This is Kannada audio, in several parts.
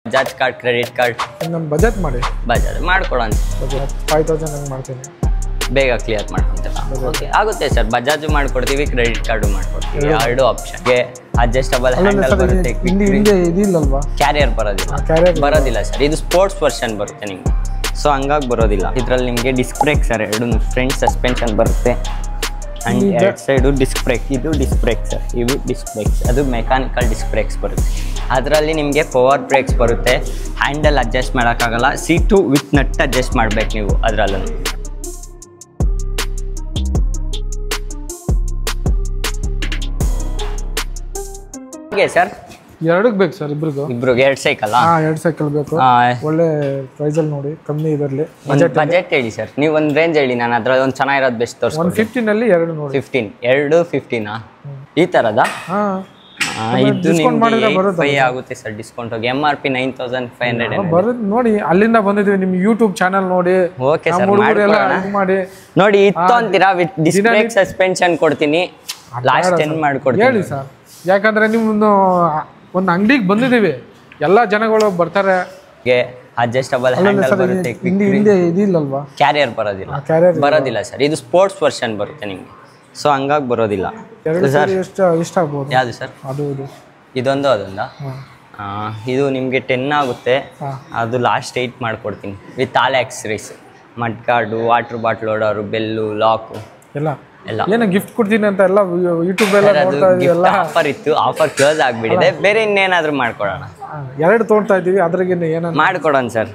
ಬಜಾಜ್ ಕಾರ್ಡ್, ಕ್ರೆಡಿಟ್ ಕಾರ್ಡ್ ನಮ್ಮ ಬಜೆಟ್ ಮಾಡಿ ಬಜಾಜ್ ಮಾಡ್ಕೊಡೋಣ. ಬಜೆಟ್ 5000 ಹಂಗೆ ಮಾಡ್ತೀನಿ, ಬೇಗ ಕ್ಲಿಯರ್ ಮಾಡ್ಕೊತೀರಾ? ಓಕೆ, ಆಗುತ್ತೆ ಸರ್. ಬಜಾಜ್ ಮಾಡ್ಕೊಡ್ತೀವಿ, ಕ್ರೆಡಿಟ್ ಕಾರ್ಡು ಮಾಡ್ಕೊಡ್ತೀವಿ. ಎರಡು ಆಪ್ಷನ್ಗೆ ಅಡ್ಜಸ್ಟಬಲ್ ಹ್ಯಾಂಡಲ್ ಬರುತ್ತೆ. ಹಿಂದೆ ಇದಿಲ್ಲಲ್ವಾ, ಕ್ಯಾರಿಯರ್ ಬರೋದಿಲ್ಲ ಸರ್. ಇದು ಸ್ಪೋರ್ಟ್ಸ್ ವರ್ಷನ್ ಬರುತ್ತೆ ನಿಮಗೆ, ಸೊ ಹಂಗಾಗಿ ಬರೋದಿಲ್ಲ. ಇದರಲ್ಲಿ ನಿಮಗೆ ಡಿಸ್ಕ್ ಬ್ರೇಕ್ ಸರ್, ಎರಡು ಫ್ರಂಟ್ ಸಸ್ಪೆನ್ಷನ್ ಬರುತ್ತೆ ಆ್ಯಂಡ್ ಎರಡು ಸೈಡು ಡಿಸ್ಕ್ ಬ್ರೇಕ್. ಇದು ಡಿಸ್ಕ್ ಬ್ರೇಕ್ ಸರ್, ಇವು ಡಿಸ್ಕ್ ಬ್ರೇಕ್ಸ್. ಅದು ಮೆಕ್ಯಾನಿಕಲ್ ಡಿಸ್ಕ್ ಬ್ರೇಕ್ಸ್ ಬರುತ್ತೆ. ಅದರಲ್ಲಿ ನಿಮಗೆ ಪವರ್ ಬ್ರೇಕ್ಸ್ ಬರುತ್ತೆ. ಹ್ಯಾಂಡಲ್ ಅಡ್ಜಸ್ಟ್ ಮಾಡೋಕ್ಕಾಗಲ್ಲ, ಸೀಟು ವಿತ್ ನಟ್ ಅಡ್ಜಸ್ಟ್ ಮಾಡಬೇಕು ನೀವು ಅದರಲ್ಲೂ. ಹೇಗೆ ಸರ್? ಎರಡಕ್ಕೆ ಬೇಕು ಸರ್, ಇಬ್ರಿಗೆ ಎರಡು ಸೈಕಲ್. ಎರಡು ಸೈಕಲ್ ಬೇಕು, ಒಳ್ಳೆ ಪ್ರೈಸಲ್ಲಿ ನೋಡಿ, ಕಮ್ಮಿ ಇದರಲ್ಲಿ. ಬಜೆಟ್ ಹೇಳಿ ಸರ್, ನೀವು ಒಂದು ರೇಂಜ್ ಹೇಳಿ, ನಾನು ಅದ್ರಲ್ಲಿ ಒಂದು ಚೆನ್ನಾಗಿರೋದು ಬೆಸ್ಟ್ ತೋರಿಸಿ. 115 ಎರಡು ನೋಡಿ. 15 ಈ ಥರದ. ಇದು ನಿಮಗೆ ಆಗುತ್ತೆ ಸರ್, ಡಿಸ್ಕೌಂಟ್ ಹೋಗಿ MRP 9500 ಬರೋದು ನೋಡಿ. ಅಲ್ಲಿಂದ ಬಂದಿದ್ವಿ, ನಿಮ್ಮ ಯೂಟ್ಯೂಬ್ ಚಾನಲ್ ನೋಡಿ. ಓಕೆ ಸರ್, ಮಾಡಿ ನೋಡಿ. ಇತ್ತು ಅಂತೀರಾ, ವಿತ್ ಡಿಸ್ಕ್ ಬ್ರೇಕ್ ಸಸ್ಪೆನ್ಷನ್ ಕೊಡ್ತೀನಿ, ಲಾಸ್ಟ್ 10 ಮಾಡ್ಕೊಡ್ತೀನಿ ಹೇಳಿ ಸರ್. ಯಾಕಂದ್ರೆ ನಿಮ್ಮನ್ನು ಒಂದು ಅಂಗಡಿಗೆ ಬಂದಿದ್ದೀವಿ, ಎಲ್ಲ ಜನಗಳು ಬರ್ತಾರೆ. ಅಡ್ಜಸ್ಟಬಲ್ ಹ್ಯಾಂಡಲ್ ಬರುತ್ತೆ. ಹಿಂದೆ ಇದಿಲ್ಲಲ್ವಾ, ಕ್ಯಾರಿಯರ್ ಬರೋದಿಲ್ಲ ಸರ್. ಇದು ಸ್ಪೋರ್ಟ್ಸ್ ವರ್ಷನ್ ಬರುತ್ತೆ ನಿಮಗೆ, ಸೊ ಹಂಗಾಗಿ ಬರೋದಿಲ್ಲ ಸರ್. ಎಷ್ಟು ಆಗ್ಬೋದು? ಯಾವುದು ಸರ್? ಇದೊಂದು ಅದೊಂದ. ಇದು ನಿಮಗೆ 10 ಆಗುತ್ತೆ. ಅದು ಲಾಸ್ಟ್ 8 ಮಾಡ್ಕೊಡ್ತೀನಿ with all accessories, mud guard, water bottle holder, bell, lock ಎಲ್ಲ ಏನೋ ಗಿಫ್ಟ್ ಕೊಡ್ತೀನಿ ಅಂತ ಎಲ್ಲ ಯೂಟ್ಯೂಬ್ ಎಲ್ಲ ನೋಡ್ತಾ ಇದೀವಿ. ಆಫರ್ ಇತ್ತು, ಆಫರ್ ಕ್ಲೋಸ್ ಆಗಿಬಿಟ್ಟಿದೆ. ಬೇರೆ ಇನ್ನೇನಾದರೂ ಮಾಡ್ಕೊಡೋಣ. ಎರಡು ತೊಗೊಳ್ತಾ ಇದ್ದೀವಿ, ಅದ್ರಾಗ ಏನಾದ್ರು ಮಾಡ್ಕೊಡೋಣ ಸರ್.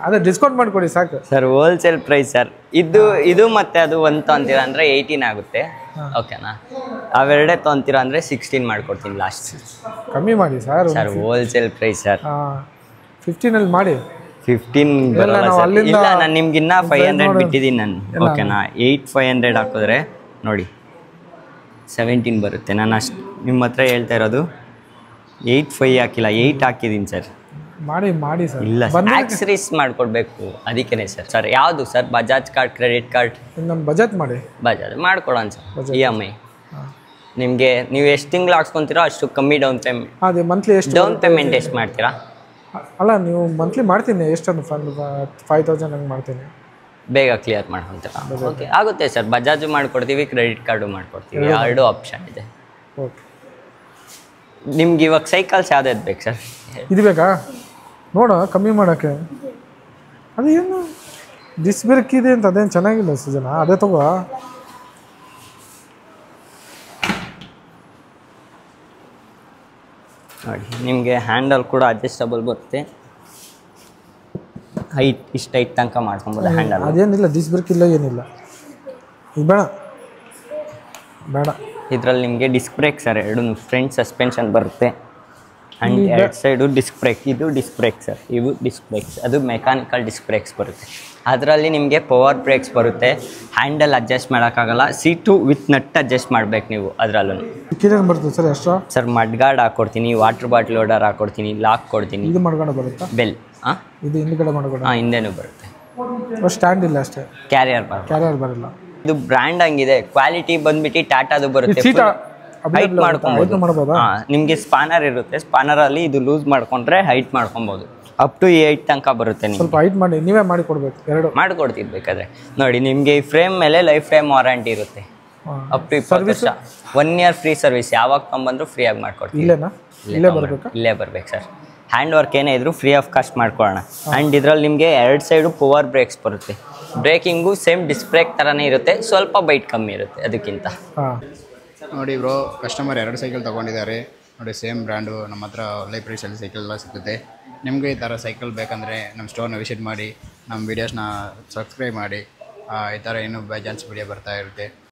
ಅದೇ ಡಿಸ್ಕೌಂಟ್ ಮಾಡ್ಕೊಡಿ ಸಾಕು ಸರ್. Wholesale price sir. ಇದು ಮತ್ತೆ ಅದು ಒಂದು ತೊಗೊಂತೀರಾ ಅಂದರೆ 18 ಆಗುತ್ತೆ. ಓಕೆನಾ? ಅವೆರಡೇ ತೊಗೊಂತೀರಾ ಅಂದರೆ 16 ಮಾಡ್ಕೊಡ್ತೀನಿ ಲಾಸ್ಟ್. ಕಮ್ಮಿ ಮಾಡಿ ಸರ್. Wholesale price sir. 15 ಮಾಡಿ. 15 ಬರಲ್ಲ ಸರ್. ಇಲ್ಲ, ನಾನು ನಿಮ್ಗಿನ್ನ 500 ಬಿಟ್ಟಿದ್ದೀನಿ ನಾನು. ಓಕೆನಾ? 8500 ಹಾಕಿದ್ರೆ ನೋಡಿ 17 ಬರುತ್ತೆ. ನಾನು ಅಷ್ಟು ನಿಮ್ಮ ಹತ್ರ ಹೇಳ್ತಾ ಇರೋದು 85 ಹಾಕಿಲ್ಲ, 8 ಹಾಕಿದ್ದೀನಿ ಸರ್. ಮಾಡಿ ಸರ್. ಇಲ್ಲ, ಆಕ್ಸರೀಸ್ ಮಾಡ್ಕೊಡ್ಬೇಕು, ಅದಕ್ಕೇನೆ ಸರ್. ಸರ್ ಯಾವುದು sir? Bajaj card, credit card? ನಮ್ಮ ಬಜೆಟ್ ಮಾಡಿ. ಬಜಾಜ್ ಮಾಡ್ಕೊಡೋಣ ಸರ್. EMI ನಿಮಗೆ ನೀವು ಎಷ್ಟು ತಿಂಗಳು ಹಾಕ್ಸ್ಕೊತೀರೋ ಅಷ್ಟು ಕಮ್ಮಿ ಡೌನ್ ಪೇಮೆಂಟ್. ಅದೇ ಮಂತ್ಲಿ ಎಷ್ಟು ಡೌನ್ ಪೇಮೆಂಟ್ ಎಷ್ಟು ಮಾಡ್ತೀರಾ? ಅಲ್ಲ, ನೀವು ಮಂತ್ಲಿ ಮಾಡ್ತೀನಿ, ಎಷ್ಟೊಂದು 5000 ಹಂಗೆ ಮಾಡ್ತೀನಿ, ಬೇಗ ಕ್ಲಿಯರ್ ಮಾಡ್ಕೊತೀರಾ? ಓಕೆ, ಆಗುತ್ತೆ ಸರ್. ಬಜಾಜು ಮಾಡ್ಕೊಡ್ತೀವಿ, ಕ್ರೆಡಿಟ್ ಕಾರ್ಡು ಮಾಡ್ಕೊಡ್ತೀವಿ. ಎರಡು ಆಪ್ಷನ್ ಇದೆ. ಓಕೆ. ನಿಮ್ಗೆ ಇವಾಗ ಸೈಕಲ್ಸ್ ಯಾವ್ದು ಬೇಕು ಸರ್? ಇದು ಬೇಕಾ ನೋಡ, ಕಮ್ಮಿ ಮಾಡೋಕ್ಕೆ. ಅದೇನು ಡಿಸ್ಕ್ ಬ್ರೇಕ್ ಇದೆ ಅಂತ, ಅದೇನು ಚೆನ್ನಾಗಿಲ್ಲ ಸೀಸನ್, ಅದೇ ತಗೋ. ನೋಡಿ, ನಿಮಗೆ ಹ್ಯಾಂಡಲ್ ಕೂಡ ಅಡ್ಜಸ್ಟಬಲ್ ಬರುತ್ತೆ. ಹೈಟ್ ಇಷ್ಟು ಹೈಟ್ ತನಕ ಮಾಡ್ಕೊಬೋದು ಹ್ಯಾಂಡಲ್. ಅದೇನಿಲ್ಲ, ಡಿಸ್ಕ್ ಬ್ರೇಕ್ ಇಲ್ಲ, ಏನಿಲ್ಲ. ಇದು ಬೇಡ. ಇದರಲ್ಲಿ ನಿಮಗೆ ಡಿಸ್ಕ್ ಬ್ರೇಕ್ ಸರ್, ಎರಡು ಫ್ರಂಟ್ ಸಸ್ಪೆನ್ಷನ್ ಬರುತ್ತೆ ಆ್ಯಂಡ್ ಎರಡು ಸೈಡು ಡಿಸ್ಕ್ ಬ್ರೇಕ್. ಇದು ಡಿಸ್ಕ್ ಬ್ರೇಕ್ ಸರ್, ಇವು ಡಿಸ್ಕ್ ಬ್ರೇಕ್ಸ್. ಅದು ಮೆಕ್ಯಾನಿಕಲ್ ಡಿಸ್ಕ್ ಬ್ರೇಕ್ಸ್ ಬರುತ್ತೆ. ಅದರಲ್ಲಿ ನಿಮಗೆ ಪವರ್ ಬ್ರೇಕ್ಸ್ ಬರುತ್ತೆ. ಹ್ಯಾಂಡಲ್ ಅಡ್ಜಸ್ಟ್ ಮಾಡೋಕ್ಕಾಗಲ್ಲ, ಸೀಟು ವಿತ್ ನಟ್ ಅಡ್ಜಸ್ಟ್ ಮಾಡಬೇಕು ನೀವು ಅದರಲ್ಲೂ. ಬರ್ತದೆ ಸರ್ ಎಷ್ಟು? ಸರ್ ಮಡ್ ಗಾರ್ಡ್ ಹಾಕ್ಕೊಡ್ತೀನಿ, ವಾಟರ್ ಬಾಟ್ಲ್ ಹೋಲ್ಡರ್ ಹಾಕ್ಕೊಡ್ತೀನಿ, ಲಾಕ್ ಕೊಡ್ತೀನಿ. ಇದು ಮಾಡ್ಕೊಂಡು ಬರುತ್ತಾ? ಬೆಲ್. ಇದು ಹಿಂದ್ಗಡೆ ಮಾಡ್ಕೊಂಡು? ಹಿಂದೆನೂ ಬರುತ್ತೆ. ಸ್ಟ್ಯಾಂಡ್ ಇಲ್ಲ ಅಷ್ಟೇ, ಕ್ಯಾರಿಯರ್ ಬರಲ್ಲ. ಇದು ಬ್ರ್ಯಾಂಡ್ ಹಂಗಿದೆ. ಕ್ವಾಲಿಟಿ ಬಂದ್ಬಿಟ್ಟು ಟಾಟಾದು ಬರುತ್ತೆ. ಹೈಟ್ ಮಾಡ್ಕೊಬೋದು. ನಿಮಗೆ ಸ್ಪಾನರ್ ಇರುತ್ತೆ, ಸ್ಪಾನರಲ್ಲಿ ಇದು ಲೂಸ್ ಮಾಡ್ಕೊಂಡ್ರೆ ಹೈಟ್ ಮಾಡ್ಕೊಬೋದು. ಅಪ್ ಟು 8 ತನಕ ಬರುತ್ತೆ. ಸ್ವಲ್ಪ ಹೈಟ್ ಮಾಡಿ ನೀವೇ ಮಾಡಿಕೊಡ್ಬೇಕು. ಎರಡು ಮಾಡಿಕೊಡ್ತೀವಿ ಬೇಕಾದ್ರೆ. ನೋಡಿ, ನಿಮಗೆ ಈ ಫ್ರೇಮ್ ಮೇಲೆ ಲೈಫ್ ಟೈಮ್ ವಾರಂಟಿ ಇರುತ್ತೆ. ಅಪ್ ಟು 20 ವರ್ಷ, 1 ಇಯರ್ ಫ್ರೀ ಸರ್ವಿಸ್. ಯಾವಾಗ ತೊಗೊಂಬಂದ್ರು ಫ್ರೀಯಾಗಿ ಮಾಡ್ಕೊಡ್ತೀವಿ. ಇಲ್ಲೇ ಬರ್ಬೇಕು ಸರ್. ಹ್ಯಾಂಡ್ ವರ್ಕ್ ಏನೇ ಇದ್ರು ಫ್ರೀ ಆಫ್ ಕಾಸ್ಟ್ ಮಾಡ್ಕೊಳ್ಳೋಣ. ಆ್ಯಂಡ್ ಇದರಲ್ಲಿ ನಿಮಗೆ 2 ಸೈಡು ಪವರ್ ಬ್ರೇಕ್ಸ್ ಬರುತ್ತೆ. ಬ್ರೇಕಿಂಗು ಸೇಮ್ ಡಿಸ್ಕ್ ಬ್ರೇಕ್ ಥರನೇ ಇರುತ್ತೆ, ಸ್ವಲ್ಪ ಬೈಟ್ ಕಮ್ಮಿ ಇರುತ್ತೆ ಅದಕ್ಕಿಂತ. ನೋಡಿ ಬ್ರೋ, ಕಸ್ಟಮರ್ 2 ಸೈಕಲ್ ತೊಗೊಂಡಿದ್ದಾರೆ ನೋಡಿ, ಸೇಮ್ ಬ್ರ್ಯಾಂಡು. ನಮ್ಮ ಹತ್ರ ಒಳ್ಳೆ ಪ್ರೈಸಲ್ಲಿ ಸೈಕಲ್ ಎಲ್ಲ ಸಿಗುತ್ತೆ. ನಿಮಗೂ ಈ ಥರ ಸೈಕಲ್ ಬೇಕಂದರೆ ನಮ್ಮ ಸ್ಟೋರ್ನ ವಿಸಿಟ್ ಮಾಡಿ, ನಮ್ಮ ವೀಡಿಯೋಸ್ನ ಸಬ್ಸ್ಕ್ರೈಬ್ ಮಾಡಿ. ಈ ಥರ ಇನ್ನೂ ಬೈ ಚಾನ್ಸ್ ವಿಡಿಯೋ ಬರ್ತಾ ಇರುತ್ತೆ.